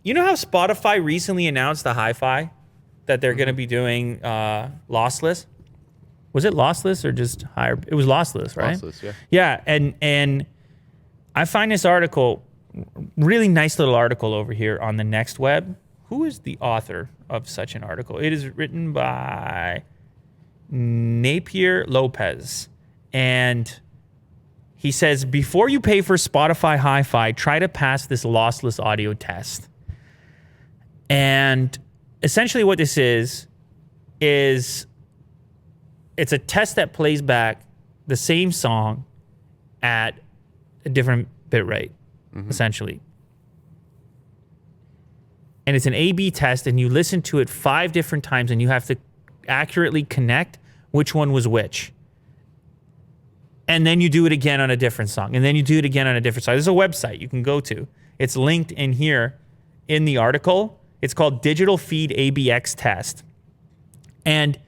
You know how Spotify recently announced the HiFi that they're going to be doing lossless? Was it lossless or just higher? It was lossless, right? Lossless, yeah. Yeah, and I find this article, really nice little article over here on the Next Web. Who is the author of such an article? It is written by Napier Lopez. And he says, before you pay for Spotify HiFi, try to pass this lossless audio test. And essentially what this is it's a test that plays back the same song at a different bit rate, essentially. And it's an A/B test, and you listen to it 5 different times, and you have to accurately connect which one was which. And then you do it again on a different song, and then you do it again on a different song. There's a website you can go to. It's linked in here in the article. It's called Digital Feed ABX Test. And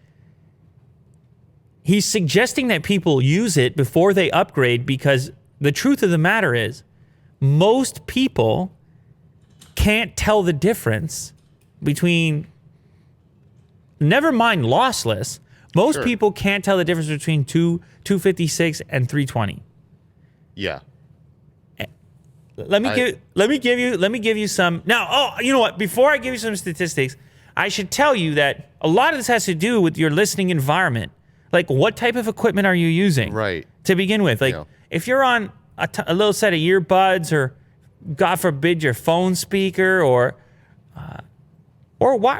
he's suggesting that people use it before they upgrade, because the truth of the matter is most people can't tell the difference between, never mind lossless, most people can't tell the difference between 256 and 320. Yeah. Let me give you some. Now, you know what? Before I give you some statistics, I should tell you that a lot of this has to do with your listening environment. Like, what type of equipment are you using? Right. To begin with, like, if you're on a little set of earbuds, or God forbid your phone speaker, or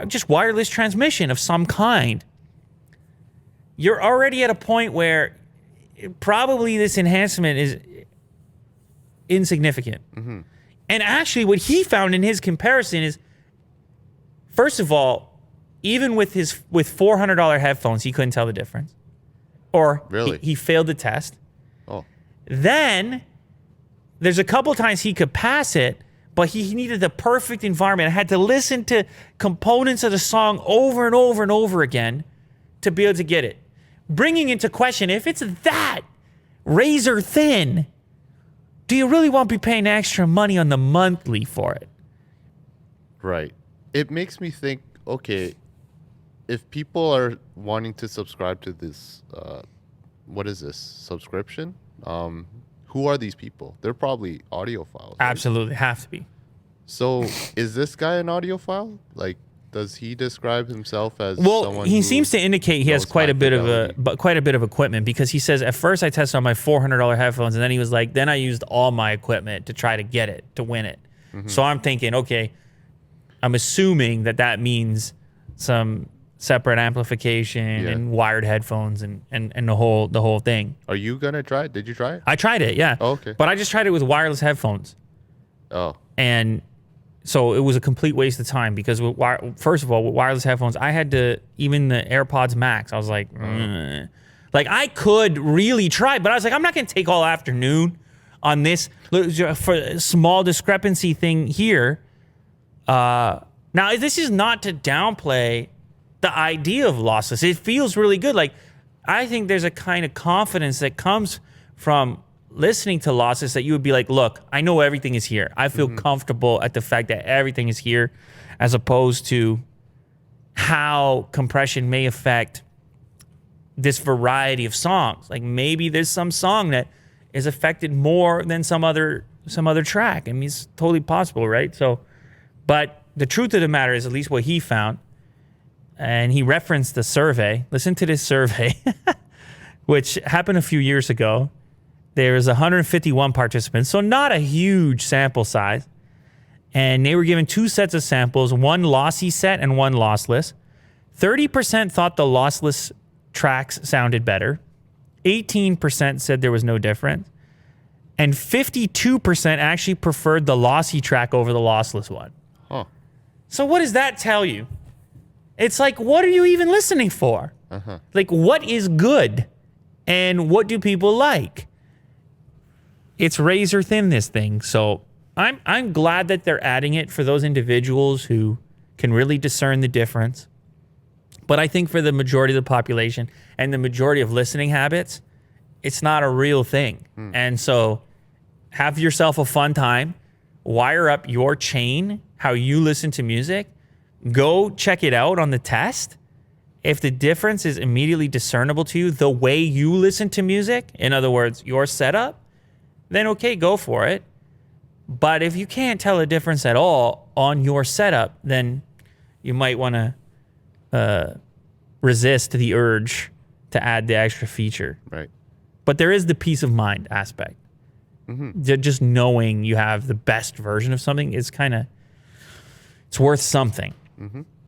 just wireless transmission of some kind, you're already at a point where probably this enhancement is insignificant. Mm-hmm. And actually what he found in his comparison is, first of all, even with $400 headphones, he couldn't tell the difference. Or really? he failed the test. Oh. Then there's a couple times he could pass it, but he needed the perfect environment. I had to listen to components of the song over and over and over again to be able to get it. Bringing into question, if it's that razor thin, do you really want to be paying extra money on the monthly for it? Right. It makes me think, okay, if people are wanting to subscribe to this, what is this, subscription? Who are these people? They're probably audiophiles. Right? Absolutely, have to be. So is this guy an audiophile? Like, does he describe himself as someone he seems to indicate he has quite a bit of equipment, because he says, at first I tested on my $400 headphones, and then he was like, then I used all my equipment to try to get it, to win it. Mm-hmm. So I'm thinking, okay, I'm assuming that means some separate amplification and wired headphones and the whole thing. Are you gonna try it? Did you try it? I tried it, yeah. Oh, okay. But I just tried it with wireless headphones. Oh. And so it was a complete waste of time, because first of all, with wireless headphones, I had to, even the AirPods Max, I was like, like I could really try, but I was like, I'm not going to take all afternoon on this for a small discrepancy thing here. Now, this is not to downplay the idea of lossless. It feels really good. Like, I think there's a kind of confidence that comes from listening to lossless, that you would be like, look, I know everything is here. I feel comfortable at the fact that everything is here, as opposed to how compression may affect this variety of songs. Like, maybe there's some song that is affected more than some other track. I mean, it's totally possible, right? So, but the truth of the matter is, at least what he found, and he referenced the survey. Listen to this survey, which happened a few years ago. There was 151 participants, so not a huge sample size. And they were given 2 sets of samples, one lossy set and one lossless. 30% thought the lossless tracks sounded better. 18% said there was no difference. And 52% actually preferred the lossy track over the lossless one. Huh. So what does that tell you? It's like, what are you even listening for? Uh-huh. Like, what is good? And what do people like? It's razor thin, this thing. So I'm glad that they're adding it for those individuals who can really discern the difference. But I think for the majority of the population and the majority of listening habits, it's not a real thing. And so have yourself a fun time, wire up your chain how you listen to music, go check it out on the test. If the difference is immediately discernible to you, the way you listen to music, in other words, your setup, then okay, go for it. But if you can't tell a difference at all on your setup, then you might want to resist the urge to add the extra feature. Right. But there is the peace of mind aspect. Just knowing you have the best version of something is kind of, it's worth something.